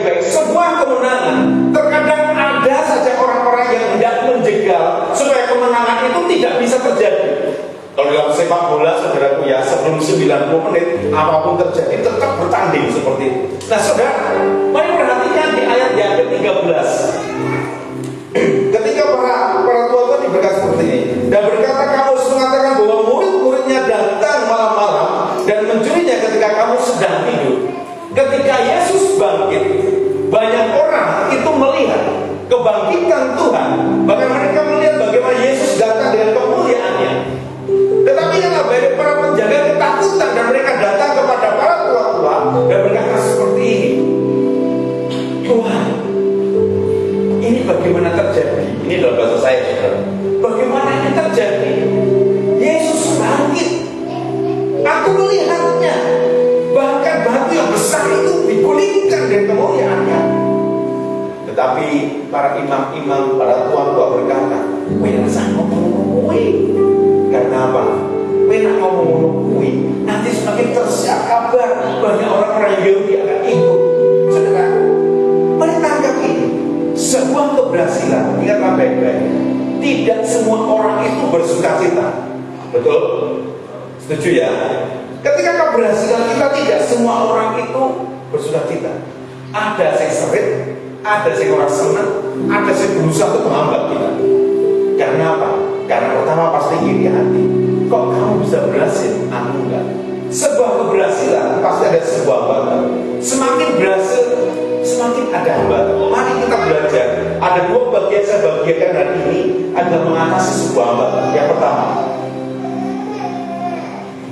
baik-baik. Sebuah kemenangan, terkadang ada saja orang-orang yang hendak menjegal supaya kemenangan itu tidak bisa terjadi. Kalau dalam sepak bola, saudaraku ya, sebelum 90 menit apapun terjadi tetap bertanding seperti itu. Nah saudara, mari perhatikan di ayat yang ke-13. Ketika para tua diberkati seperti ini, dan berkata, kamu mengatakan bahwa murid-muridnya datang malam-malam dan mencurinya ketika kamu sedang tidur. Ketika Yesus bangkit, banyak orang itu melihat kebangkitan Tuhan. Bahkan mereka melihat bagaimana Yesus datang dengan kemuliaannya. Tetapi yang banyak para penjaga ketakutan, dan mereka datang kepada para tua-tua dan berkata seperti ini, Tuhan, ini bagaimana terjadi? Ini dalam bahasa saya, saudara. Bagaimana ini terjadi? Yesus bangkit. Aku melihatnya. Bahkan batu yang besar itu digulingkan dengan kemuliaannya. Tetapi para imam-imam, para tua-tua berkata, kowe rasa ngomong kowe. Karena apa? Kowe nak ngomong kowe, nanti semakin tersiar kabar banyak orang-orang Yahudi akan ikut. Saudara, mari tangkap ini. Sebuah keberhasilan, ingatlah baik-baik, tidak semua orang itu bersuka cita. Betul? Setuju ya? Ketika keberhasilan kita, tidak semua orang itu bersuka cita. Ada yang serit, ada yang orang senang, ada yang berusaha untuk menghambat kita. Karena apa? Karena pertama pasti iri hati. Kok kamu bisa berhasil? Aku enggak. Sebuah keberhasilan pasti ada sebuah hambatan. Semakin berhasil, semakin ada hambatan. Mari kita belajar. Ada dua bagian saya bagikan hari ini adalah mengatasi sebuah hambatan. Yang pertama,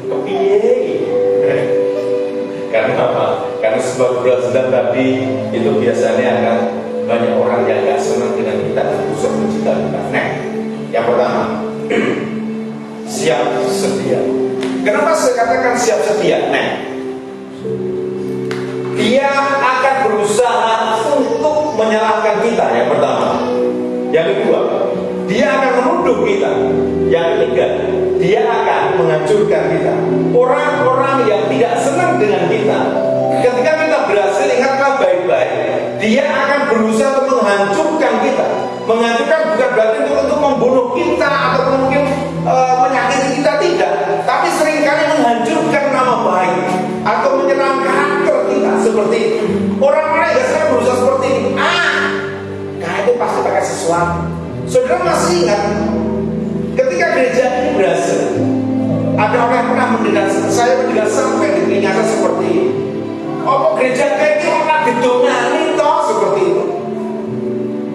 kepiye? Karena apa? Karena sebuah keberhasilan tadi itu biasanya akan banyak orang yang gak senang dengan kita, susah mencinta kita. Nah, yang pertama, siap sedia. Kenapa saya katakan siap sedia? Nah, dia akan berusaha untuk menyalahkan kita. Yang pertama. Yang kedua, dia akan menuduh kita. Yang ketiga, dia akan menghancurkan kita. Orang-orang yang tidak senang dengan kita, ketika kita berhasil, ingatlah baik-baik, dia akan berusaha untuk menghancurkan kita. Menghancurkan bukan berarti untuk membunuh kita atau mungkin menyakiti kita, tidak. Tapi seringkali menghancurkan nama baik atau menyerang karakter kita seperti itu. Orang-orang yang saya berusaha seperti ini, karena itu pasti pakai sesuatu. Saudara masih ingat ketika gereja ini berhasil, ada orang yang pernah mendengar saya mendengar sampai di telinga saya seperti ini. Oh, gereja kayak ini orang gedungnya toh seperti itu.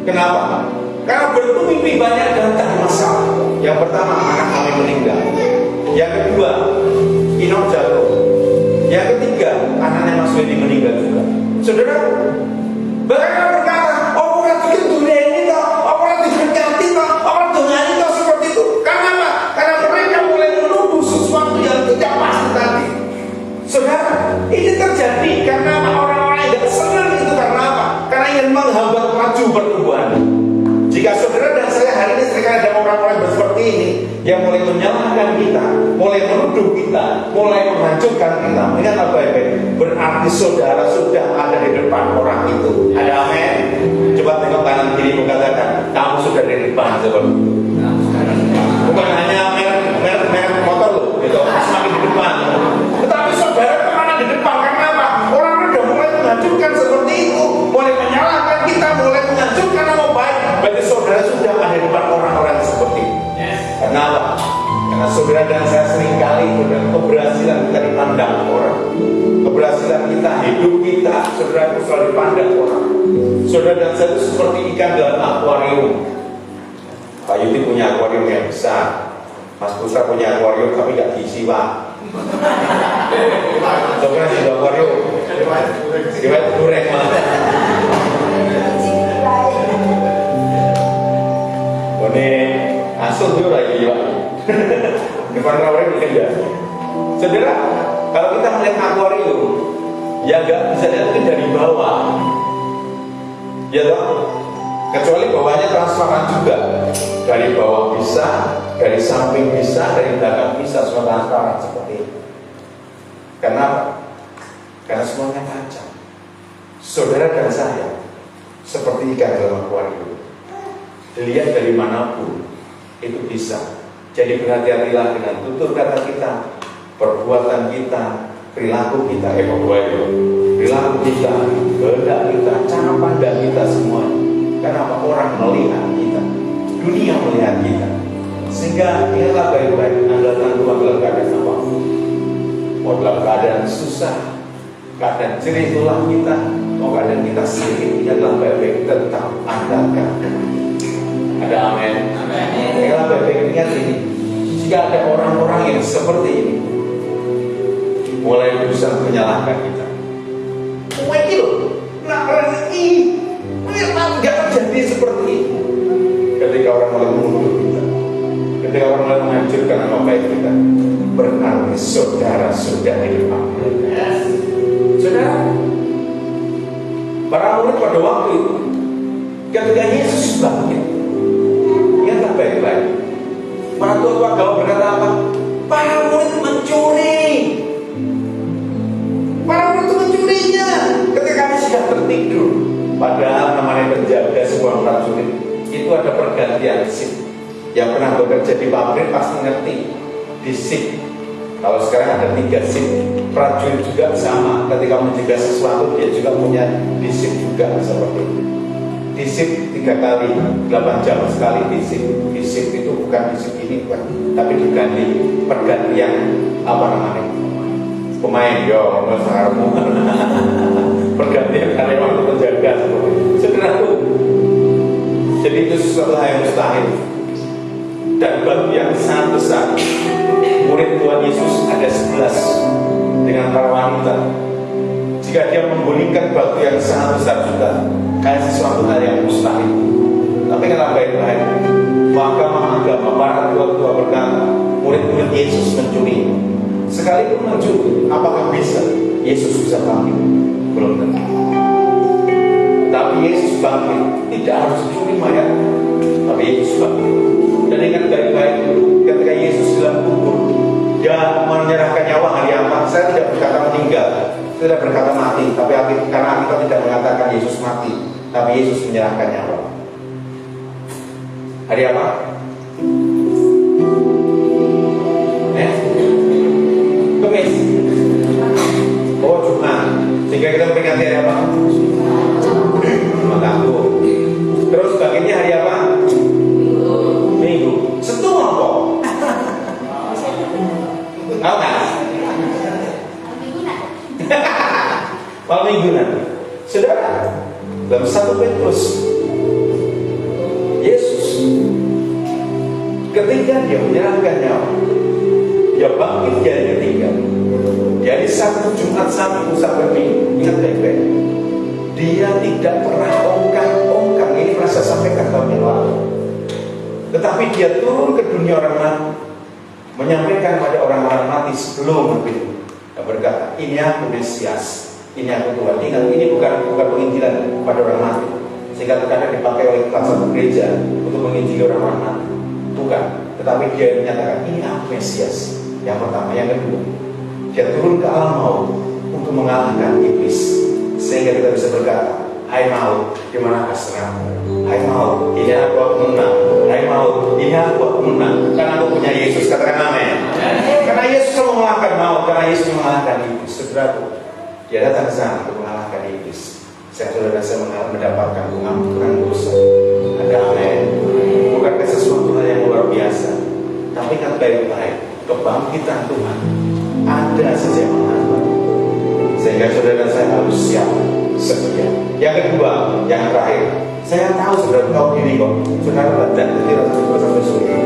Kenapa? Karena bertubi-tubi banyak datang masalah. Yang pertama, anak kami meninggal. Yang kedua, Inok jatuh. Yang ketiga, anaknya Mas Wendy meninggal juga. Saudara, bahkan orang berkata, oh orang bikin dunia ini toh, oh orang diberkati toh, orang dunia ini toh seperti itu. Karena apa? Karena mereka mulai menuduh sesuatu yang tidak pasti tadi. Saudara, ini terjadi karena orang-orang yang senang itu karena apa? Karena ingin menghambat maju pertumbuhan. Jika saudara dan saya hari ini seringkali ada orang-orang seperti ini yang mulai menyalahkan kita, mulai menuduh kita, mulai menghancurkan kita, ingatlah baik-baik, berarti saudara sudah ada di depan orang itu. Ada amin? Coba tengok kanan kiri, katakan, kamu sudah di depan seperti itu. Bukan hanya merek motor loh, gitu, semakin di depan. Tetapi saudara kemana di depan? Karena apa? Orang-orang sudah mulai menghancurkan seperti itu, mulai menyalahkan kita, mulai menghancurkan nama baik. Berarti saudara sudah ada di depan orang-orang seperti itu. Karena apa? Karena saudara dan saya seringkali keberhasilan kita dipandang orang. Keberhasilan kita, hidup kita, saudara itu selalu dipandang orang. Saudara dan saya itu seperti ikan dalam akuarium. Pak Yudi punya akuarium yang besar, Mas Putra punya akuarium tapi gak diisi, Pak. Saudara juga akuarium Riwayat durek malah. Ini asuh juga lagi, Pak. Depan akuarium mungkin enggak. Saudara, kalau kita melihat akuarium, ya enggak bisa dilihat dari bawah. Ya toh? Kecuali bawahnya transparan juga. Dari bawah bisa, dari samping bisa, dari belakang bisa, semua transparan seperti itu. Kenapa? Karena semuanya tajam. saudara dan saya seperti ikan dalam akuarium. Dilihat dari manapun itu bisa. Jadi berhati-hatilah dengan tutur kata kita, perbuatan kita, perilaku kita, perilaku kita, kehendak kita, cara pandang kita semua. Kenapa orang melihat kita, dunia melihat kita. Sehingga ingatlah baik-baik, Anda datang Tuhan dalam keadaan apa? Mau dalam keadaan susah, keadaan jerih tulang kita, mau keadaan kita sakit, ingatlah baik-baik tetap andalkan. Ada amin. Ingatlah baik-baik, ingat ini. Jika ada orang-orang yang seperti ini, mulai berusaha menyalahkan kita. Wah itu loh, nggak terjadi seperti itu. Ketika orang mulai menuduh kita, ketika orang mulai menghancurkan nama baik kita, berarti saudara sudah di depan. Saudara, para murid pada waktu itu, ketika Yesus bangkit, ingatlah baik-baik. Para tua agama berkata apa? Para murid mencuri. Para murid itu mencurinya. Ketika kami sudah tertidur, padahal namanya penjaga sebuah prajurit itu ada pergantian shift. Yang pernah bekerja di pabrik pasti ngerti di shift. Kalau sekarang ada 3 shift. Prajurit juga sama. Ketika menjaga sesuatu dia juga punya di shift juga seperti itu. Di shift 3 kali 8 jam sekali di shift. Di shift itu bukan di shift ini bukan, tapi diganti pergantian apa namanya? Pemain yo, pergantian karyawan untuk menjaga seperti itu. Saudaraku, jadi itu sesuatu yang mustahil dan batu yang sangat besar. Murid Tuhan Yesus ada 11 dengan para wanita. Jika dia menggulingkan batu yang sangat besar juga, kayak sesuatu hal yang mustahil. Tapi kalau baik-baik, mahkamah agama para tua-tua berkata, murid-murid Yesus mencuri. Sekalipun mencuri, apakah bisa Yesus bisa bangkit? Belum tentu. Tapi Yesus bangkit, tidak harus curi mayat, tapi Yesus bangkit. Dan ingat baik-baik, ketika Yesus dalam kubur, dia menyerahkan nyawa hari apa? Saya tidak berkata meninggal, saya tidak berkata mati, tapi karena kita tidak mengatakan Yesus mati, tapi Yesus menyerahkan nyawa. Hari apa? Kamis. Oh Jumat. Sehingga kita memperingati hari apa? Jumat Agung. Terus bagiannya hari apa? Minggu. Setu apa? Tahu kan? Malam mingguan. Saudara, dalam 1 Petrus, Yesus ketika dia menyerahkan nyawa, dia bangkit dari ketiga. Jadi 1 Jumat sampai Minggu, ingat baik-baik, dia tidak pernah ongkang. Ini pernah saya sampaikan tahun yang lalu. Tetapi dia turun ke dunia orang mati, menyampaikan pada orang-orang mati sebelum mati. Dia berkata, ini aku Mesias, ini aku Tuhan. Ingat, ini bukan penginjilan pada orang mati, sehingga terkadang dipakai oleh salah satu gereja untuk menginjili orang-orang mati. Bukan, tetapi dia menyatakan, ini aku Mesias. Yang pertama, yang kedua, dia turun ke alam maut untuk mengalahkan iblis, sehingga kita bisa berkata, hai maut, di mana hasratmu? Hai maut, ini aku menang. Hai maut, ini aku menang. Karena aku punya Yesus. Katakan amin. Karena Yesus mengalahkan maut, karena Yesus mengalahkan iblis. Saudaraku, dia datang ke sana untuk mengalahkan iblis. Saudara saya mendapatkan pengampunan dosa. Ada amin. Bukankah sesuatu hal yang luar biasa? Tapi kan baik-baik, kebangkitan Tuhan ada saja yang menghambat. Sehingga saudara saya harus siap sedia. Yang kedua, yang terakhir, saya tahu saudara tahu diri kok. Saudara dan tidak sampai sore.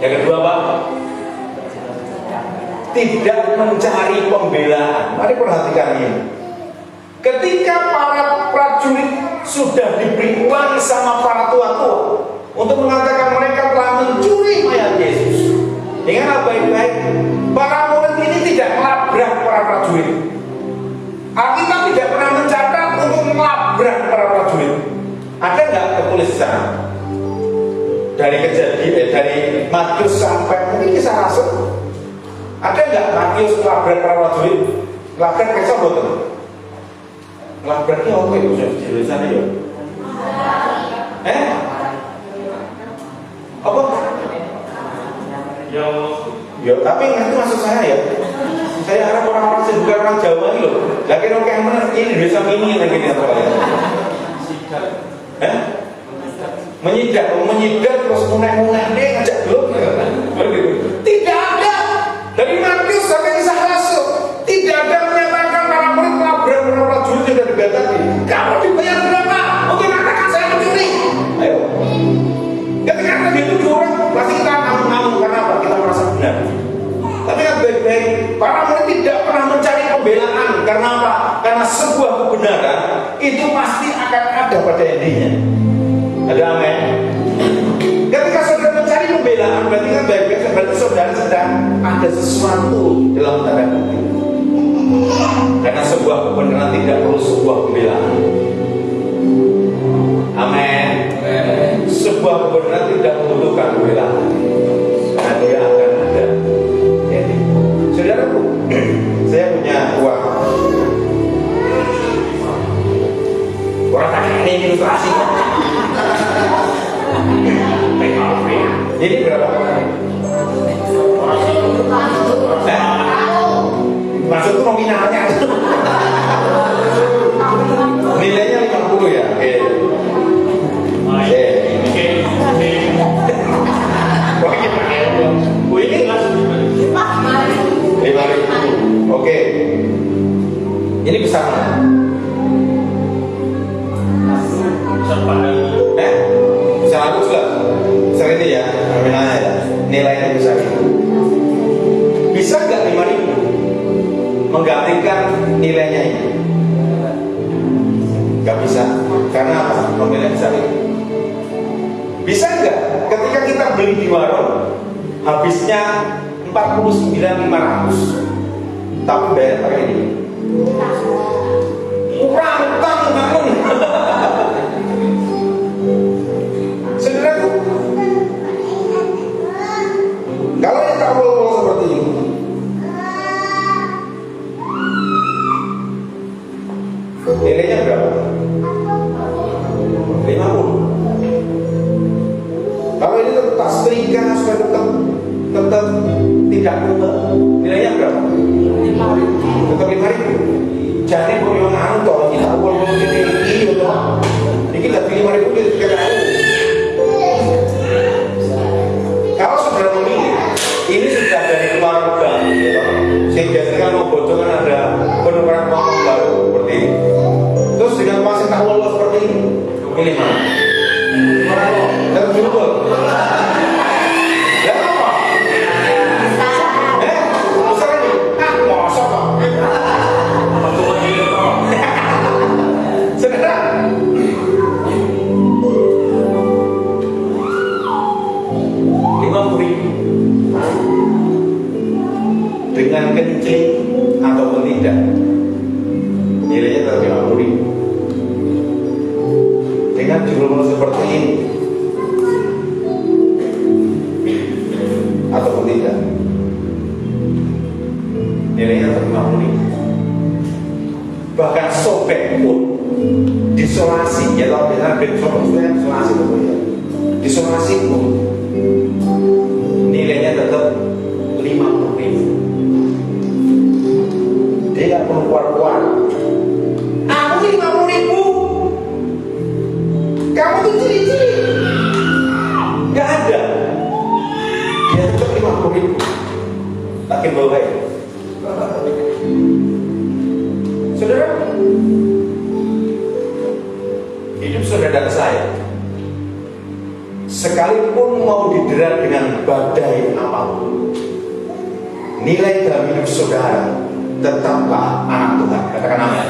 Yang kedua apa? Tidak mencari pembelaan. Mari perhatikan ini. Ketika para prajurit sudah diberi uang sama para tua-tua untuk mengatakan mereka telah mencuri mayat Yesus. Ingat baik-baik, para murid ini tidak melabrak para prajurit. Alkitab tidak pernah mencatat untuk melabrak para prajurit. Ada nggak tertulis di sana? Dari kejadian, dari Matius sampai mungkin Kisah Rasul, Ada nggak Matius ngelabrak para prajurit? Ngelabrak kerja betul. Ngelabraknya apa itu? Di sana ya? Apa? Ya, tapi ngerti maksud saya ya. Saya harap orang-orang sih bukan orang Jawa ini loh. Lagi orang kayak mana ini desa mini lagi nih apa ya? Menyidak terus munek-munek deh ngajak belum? Tidak ada. Dari Matius sampai Kisah Rasul tidak ada menyatakan para murid melabrak para prajurit sudah dibatasi. Kamu dibayar berapa? Mungkin katakan saya mencuri. Ayo. Ketika kita dituduh orang, pasti kita ngamuk-ngamuk karena apa? Kita merasa benar. Tapi yang baik-baik, para murid tidak pernah mencari pembelaan. Karena apa? Karena sebuah kebenaran itu pasti akan ada pada endingnya. Ada amin. Ketika saudara mencari pembelaan, berarti kan baik-baik, berarti saudara sedang ada sesuatu dalam tanda kutip. Karena sebuah kebenaran tidak perlu sebuah pembelaan. Amin. Sebuah kebenaran tidak membutuhkan pembelaan. Karena dia akan ada. Jadi, saudaraku, saya punya uang. Orang tak ada ilustrasi. Jadi berapa? Maksudku nominalnya. Nilainya 50 ya? Oke. Oke. Ini besar mana? Besar aku sudah. Besar ini ya, nominalnya ya. Nilainya besar itu. Bisa nggak 5.000 menggantikan nilainya ini? Nggak bisa. Karena apa? Nominalnya besar itu. Bisa nggak? Ketika kita beli di warung, habisnya 49.500, tapi bayar pakai ini. Kurang utang namun. Saudaraku, kalau yang awal-awal seperti ini, nilainya berapa? 50. Kalau ini tetap setrika, supaya tetap tidak berubah, nilainya berapa? 5.000. Tetap 5.000. Jadi kalau yang anu toh, kita awal ini iyo toh, ini kita 5.000 kita tahu. Kalau sudah memilih, ini sudah dari keluarga, gitu. Sehingga ketika mau bocor kan ada penukaran uang baru seperti ini. Terus dengan masing awal seperti ini, pilih mana? Jangan jubel. Dengan kencing ataupun tidak, nilainya tetap 50.000. Dengan jumlah seperti ini ataupun tidak, nilainya tetap 50.000. Bahkan sobek pun disolasi, ya kalau kita bed isolasi pun ya, disolasi pun nilainya tetap 50.000. Dia nggak perlu keluar-keluar. Aku ini 50.000. Kamu tuh ciri-ciri. Nggak ada. Dia tetap 50.000. Makin baik. Saudara, hidup saudara dan saya, sekalipun mau didera dengan badai apapun, nilai dalam hidup saudara tetaplah anak Tuhan. Katakan amin.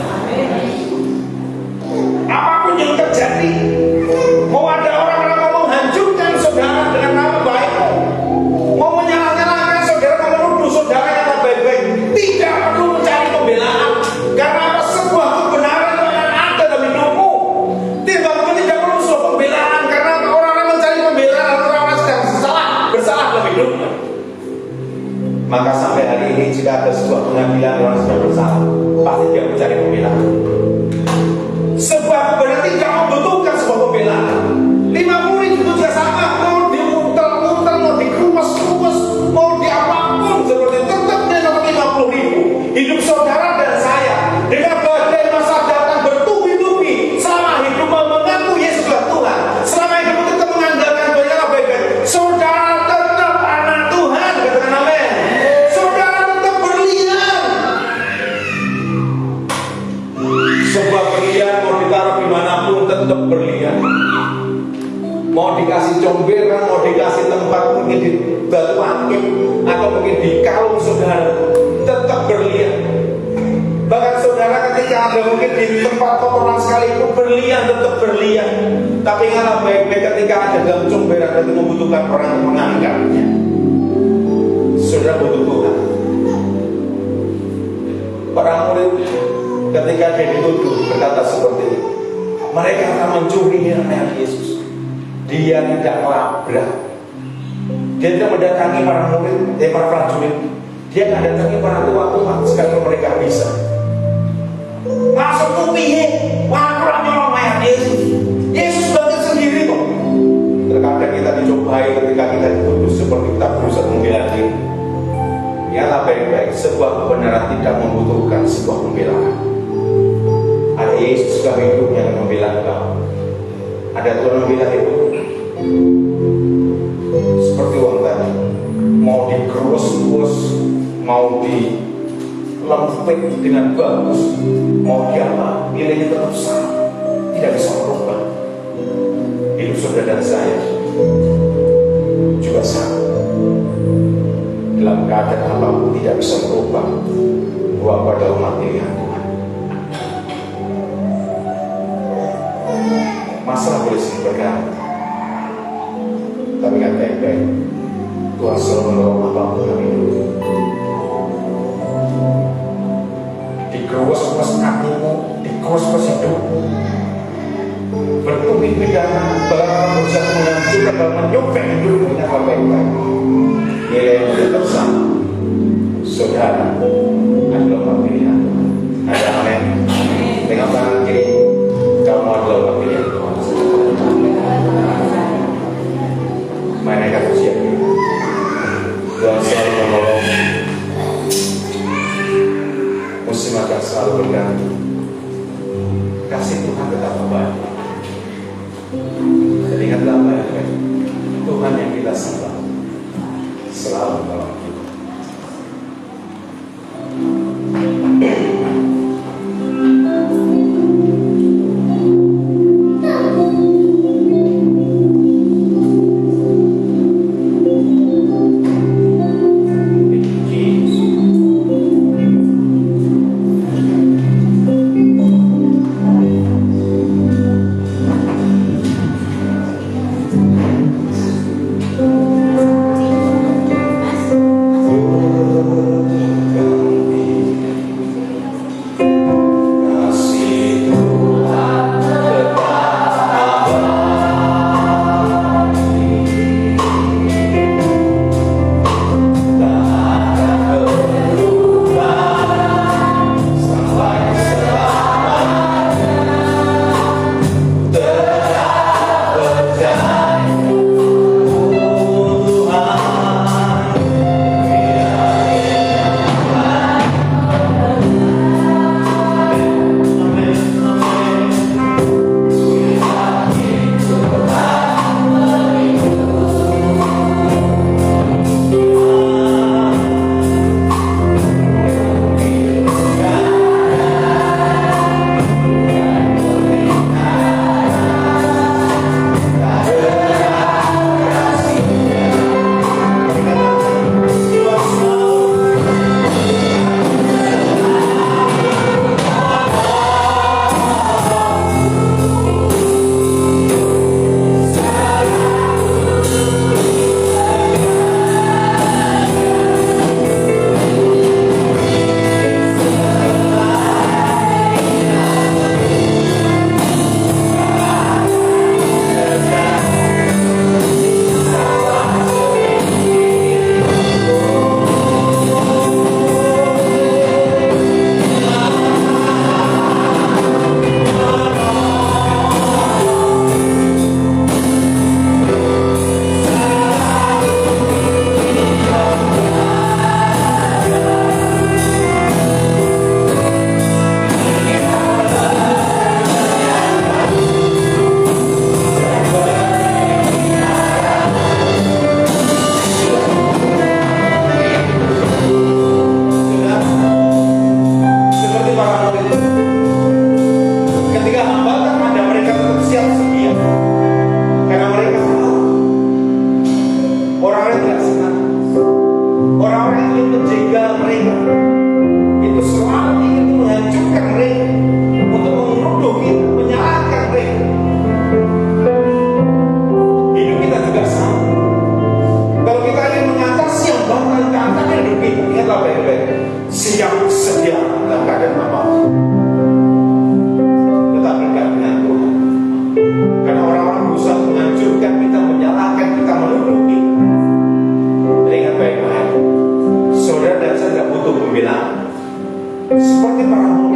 Apapun yang terjadi, mau ada orang-orang mau menghancurkan saudara dengan nama baikmu, mau menyalah-nyalahkan saudara, mau menuduh saudara yang tak baik-baik, tidak perlu mencari pembelaan. Karena apa? Sebuah kebenaran yang akan ada dalam hidupmu. Tidak perlu sebuah pembelaan. Karena orang-orang mencari pembelaan, orang-orang sedang bersalah dalam hidupnya. Maka sampai hari pasti dia mencari pembelaan. Sebab kebenaran tidak membutuhkan sebuah pembelaan. 5 murid itu juga sama, mau dimuter-muter, mau dikerumus-kerumus, mau diapapun seperti tetap dia dapat 50.000. Hidup saudara dan saya dengan badai masa datang bertubi-tubi, selama hidup mengaku Yesus adalah Tuhan, selama hidup tetap mengandalkan banyak kebaikan, saudara tetap anak Tuhan, katakan amin. Saudara tetap berlian. Sebuah berlian mau ditaruh dimanapun tetap berlian. Mau dikasih comberan, mau dikasih tempat mungkin di batu akik atau mungkin di kalung saudara, tetap berlian. Bahkan saudara ketika ada mungkin di tempat kotoran sekalipun berlian, tetap berlian. Tapi ingatlah baik-baik ketika ada dalam comberan itu membutuhkan orang yang mengangkatnya. Saudara butuh Tuhan. Para murid ketika dia dituduh berkata seperti ini, mereka akan mencuri nilai Yesus. Dia tidak labrak. Dia tidak mendatangi para murid, para prajurit. Dia tidak mendatangi para tua-tua sekalipun mereka bisa. Masuk piye? Wah, nyolong mayat Yesus. Yesus banget sendiri kok. Terkadang kita dicobai ketika kita dituduh seperti kita berusaha membela diri. Ialah baik-baik, sebuah kebenaran tidak membutuhkan sebuah pembelaan. Ada Yesus dalam hidupnya yang membela engkau. Ada Tuhan membela hidup. Seperti uang tadi, mau dikerus-kerus, mau dilempit dengan bagus, mau diapa, nilainya tetap sama, tidak bisa berubah. Hidup saudara dan saya juga sama. Dalam keadaan apapun tidak bisa berubah. Bahwa pada umat pilihan Tuhan. Masalah boleh sih berganti, tapi kan baik-baik. Tuhan selalu menolong apapun dalam hidup. Dikerus-kerus hatimu, dikerus-kerus hidup, bertubi-tubi dana, berusaha menghancurkan dan menyukai hidupmu dengan baik-baik. Nilai yang tetap sama. Saudara adalah umat pilihan Tuhan. Ada amin. Dengan tangan kiri, kamu adalah umat pilihan Tuhan. Mainkan usia ini. Tuhan selalu menolong. Musim akan selalu berganti. Kasih Tuhan tetap abadi. Jadi ingatlah baik-baik, Tuhan yang kita sembah selalu menolong kita. seperti para